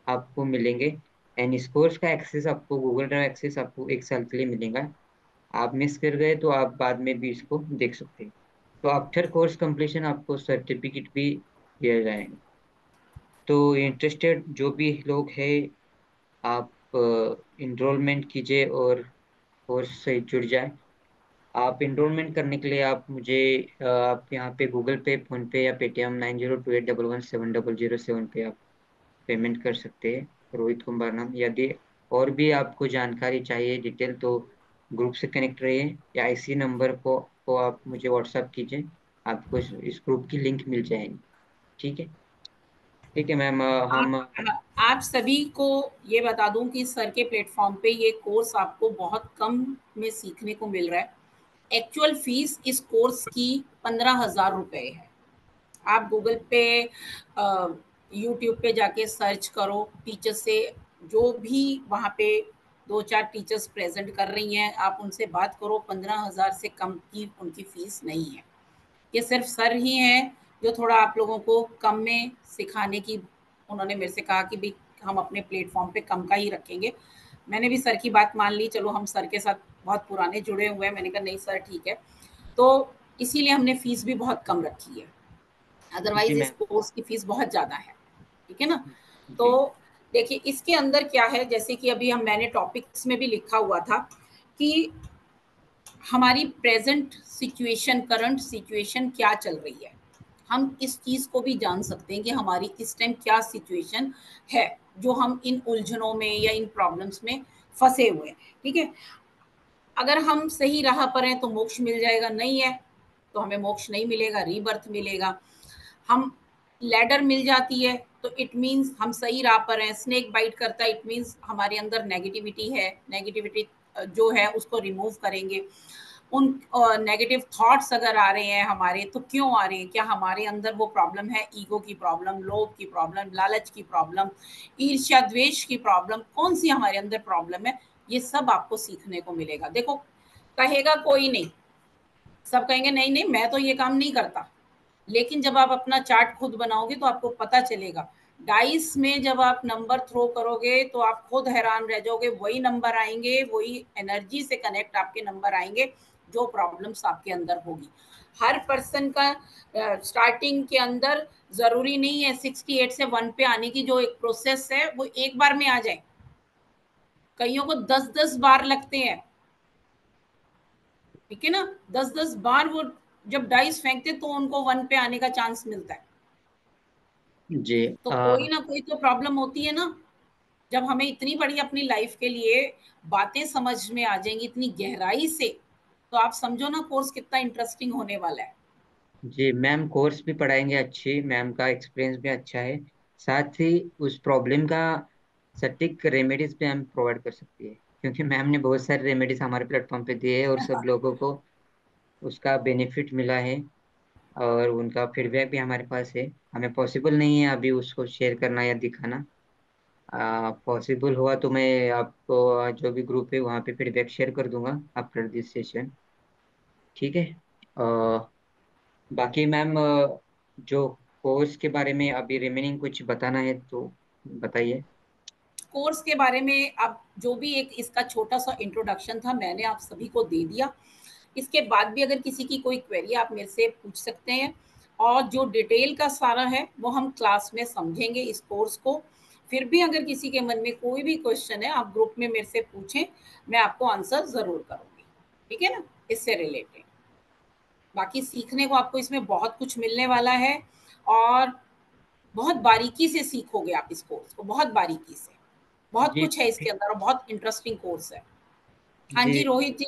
आपको मिलेंगे। एंड इस कोर्स का एक्सेस आपको, गूगल ड्राइव एक्सेस आपको 1 साल के लिए मिलेगा। आप मिस कर गए तो आप बाद में भी इसको देख सकते हैं। तो आफ्टर कोर्स कंप्लीशन आपको सर्टिफिकेट भी दिया जाएगा। तो इंटरेस्टेड जो भी लोग हैं, आप इनरोलमेंट कीजिए और कोर्स से जुड़ जाए। आप इनरोलमेंट करने के लिए आप मुझे आप यहाँ पे गूगल पे, फोन पे या पेटीएम 9028117007 पे आप पेमेंट कर सकते हैं, रोहित कुमार नाम। यदि और भी आपको जानकारी चाहिए डिटेल, तो ग्रुप से कनेक्ट रहिए या इसी नंबर को आप मुझे व्हाट्सअप कीजिए, आपको इस ग्रुप की लिंक मिल जाएगी। ठीक है, ठीक है मैम। हम आप सभी को ये बता दूं कि सर के प्लेटफॉर्म पे ये कोर्स आपको बहुत कम में सीखने को मिल रहा है। एक्चुअल फीस इस कोर्स की 15,000 रुपए है। आप गूगल पे, यूट्यूब पे जाके सर्च करो, टीचर से जो भी वहाँ पे 2-4 टीचर्स प्रेजेंट कर रही हैं, आप उनसे बात करो। 15,000 से कम की उनकी फीस नहीं है। ये सिर्फ सर ही हैं जो थोड़ा आप लोगों को कम में सिखाने की, उन्होंने मेरे से कहा कि भी हम अपने प्लेटफॉर्म पे कम का ही रखेंगे। मैंने भी सर की बात मान ली, चलो हम सर के साथ बहुत पुराने जुड़े हुए हैं, मैंने कहा नहीं सर ठीक है। तो इसीलिए हमने फीस भी बहुत कम रखी है, जी अदरवाइज इस मैम। कोर्स की फीस बहुत ज़्यादा है। ठीक है ना। तो जी देखिए इसके अंदर क्या है, जैसे कि अभी मैंने टॉपिक्स में भी लिखा हुआ था कि हमारी प्रेजेंट सिचुएशन, करंट सिचुएशन क्या चल रही है। हम इस चीज़ को भी जान सकते हैं कि हमारी इस टाइम क्या सिचुएशन है, जो हम इन उलझनों में या इन प्रॉब्लम्स में फंसे हुए हैं। ठीक है, अगर हम सही राह पर हैं तो मोक्ष मिल जाएगा, नहीं है तो हमें मोक्ष नहीं मिलेगा, रीबर्थ मिलेगा। हम लैडर मिल जाती है तो इट मीन्स हम सही राह पर हैं। स्नेक बाइट करता है, इट मीन्स हमारे अंदर नेगेटिविटी है। नेगेटिविटी जो है उसको रिमूव करेंगे। उन नेगेटिव थॉट्स अगर आ रहे हैं हमारे, तो क्यों आ रहे हैं? क्या हमारे अंदर वो प्रॉब्लम है? ईगो की प्रॉब्लम, लोभ की प्रॉब्लम, लालच की प्रॉब्लम, ईर्ष्या द्वेष की प्रॉब्लम, कौन सी हमारे अंदर प्रॉब्लम है? ये सब आपको सीखने को मिलेगा। देखो, कहेगा कोई नहीं, सब कहेंगे नहीं नहीं मैं तो ये काम नहीं करता, लेकिन जब आप अपना चार्ट खुद बनाओगे तो आपको पता चलेगा। डाइस में जब आप नंबर थ्रो करोगे तो आप खुद हैरान रह जाओगे। वही नंबर आएंगे, वही एनर्जी से कनेक्ट आपके नंबर आएंगे जो प्रॉब्लम्स आपके अंदर होगी। हर पर्सन का स्टार्टिंग के अंदर जरूरी नहीं है 68 से 1 पे आने की जो एक प्रोसेस है वो एक बार में आ जाए। कईयों को 10-10 बार लगते हैं। ठीक है ना, 10-10 बार वो जब डाइस फेंकते तो उनको 1 पे आने का चांस मिलता है। जी तो कोई ना कोई तो प्रॉब्लम होती है ना। जब हमें इतनी बड़ी अपनी लाइफ के लिए बातें समझ में आ जाएंगी इतनी गहराई से, तो आप समझो ना कोर्स कितना इंटरेस्टिंग होने वाला है। जी मैम, कोर्स भी पढ़ाएंगे अच्छी, मैम का एक्सपीरियंस भी अच्छा है। साथ ही उस प्रॉब्लम का सटीक रेमेडीज भी हम प्रोवाइड कर सकती है, क्योंकि मैम ने बहुत सारे रेमेडीज हमारे प्लेटफॉर्म पे दिए हैं और सब लोगों को उसका बेनिफिट मिला है, और उनका फीडबैक भी हमारे पास है। हमें पॉसिबल नहीं है अभी उसको शेयर करना या दिखाना। पॉसिबल हुआ तो मैं आपको जो भी ग्रुप है वहाँ पे फीडबैक शेयर कर दूंगा आफ्टर दिस सेशन। ठीक है। बाकी मैम, जो कोर्स के बारे में अभी रिमेनिंग कुछ बताना है तो बताइए। कोर्स के बारे में अब जो भी एक इसका छोटा सा इंट्रोडक्शन था मैंने आप सभी को दे दिया। इसके बाद भी अगर किसी की कोई क्वेरी आप मेरे से पूछ सकते हैं, और जो डिटेल का सारा है वो हम क्लास में समझेंगे इस कोर्स को। फिर भी अगर किसी के मन में कोई भी क्वेश्चन है आप ग्रुप में मेरे से पूछें, मैं आपको आंसर ज़रूर करूँगी। ठीक है ना, इससे रिलेटेड। बाकी सीखने को आपको इसमें बहुत कुछ मिलने वाला है, और बहुत बारीकी से सीखोगे आप इस कोर्स को, बहुत बारीकी से। बहुत जी कुछ है इसके अंदर और बहुत इंटरेस्टिंग कोर्स है। हाँ जी जी रोहित जी,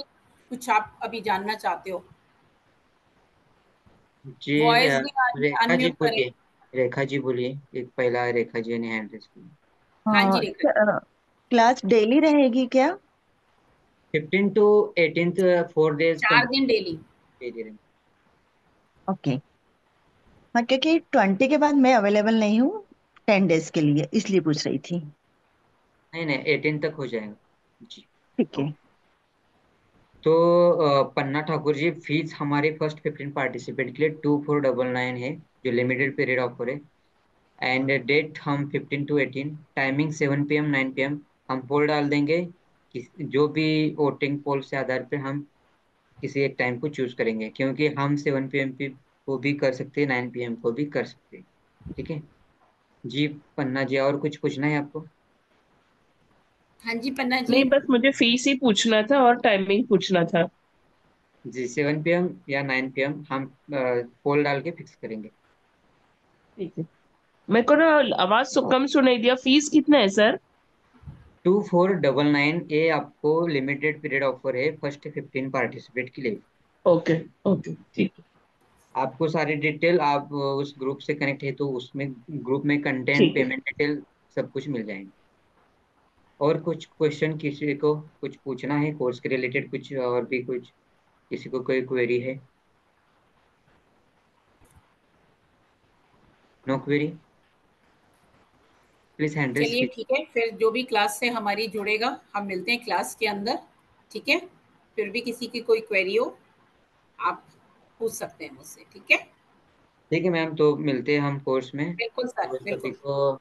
कुछ आप अभी जानना चाहते हो? जी। वॉइस भी रेखा जी अनम्यूट करें। बोलिए। रेखा जी बोलिए, एक पहला रेखा जी ने हैंड रेस किया। हाँ जी रेखा जी। क्लास डेली रहेगी क्या? 15 to 18 4 days 4 दिन डेली। कंप्लीट। ओके। हाँ, क्योंकि 20 के बाद मैं अवेलेबल नहीं हूँ 10 डेज के लिए, इसलिए पूछ रही थी। नहीं नहीं, 18 तक हो जाएगा जी। ठीक है। तो पन्ना ठाकुर जी, फीस हमारी फर्स्ट 15 पार्टिसिपेट के लिए 2499 है, जो लिमिटेड पीरियड ऑफर है। एंड डेट हम 15 to 18, टाइमिंग 7 PM 9 PM। हम पोल डाल देंगे कि जो भी वोटिंग पोल से आधार पे हम किसी एक टाइम को चूज करेंगे, क्योंकि हम 7 PM को भी कर सकते हैं, 9 PM को भी कर सकते हैं। ठीक है जी। पन्ना जी, और कुछ पूछना है आपको? हाँ जी पन्ना जी। नहीं, बस मुझे फीस ही पूछना था और टाइमिंग पूछना था। जी 7 PM या 9 PM हम पोल डाल के फिक्स करेंगे। ठीक है। मेरे को ना आवाज कम सुनाई दिया। फीस कितना है सर? 2499। ये आपको लिमिटेड पीरियड ऑफर है फर्स्ट 15 पार्टिसिपेट के लिए। ओके ओके ठीक है। आपको सारी डिटेल, आप उस ग्रुप से कनेक्ट है तो उसमें ग्रुप में कंटेंट, ठीक है। पेमेंट डिटेल सब कुछ मिल जाएंगे। और कुछ क्वेश्चन किसी को कुछ पूछना है कोर्स के रिलेटेड, कुछ और भी कुछ किसी को कोई क्वेरी है? नो क्वेरी, प्लीज हैंडल चलिए स्पीक। ठीक है, फिर जो भी क्लास से हमारी जुड़ेगा हम मिलते हैं क्लास के अंदर। ठीक है, फिर भी किसी की कोई क्वेरी हो आप पूछ सकते हैं मुझसे। ठीक है, ठीक है मैम, तो मिलते हैं हम कोर्स में। बिल्कुल सर, तो सभी बिल्कुल। को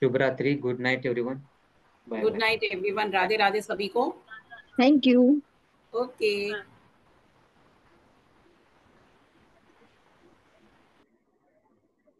शुभ रात्रि, good night everyone, bye goodbye. Night everyone, Radhe Radhe सभी को। Thank you. ओके।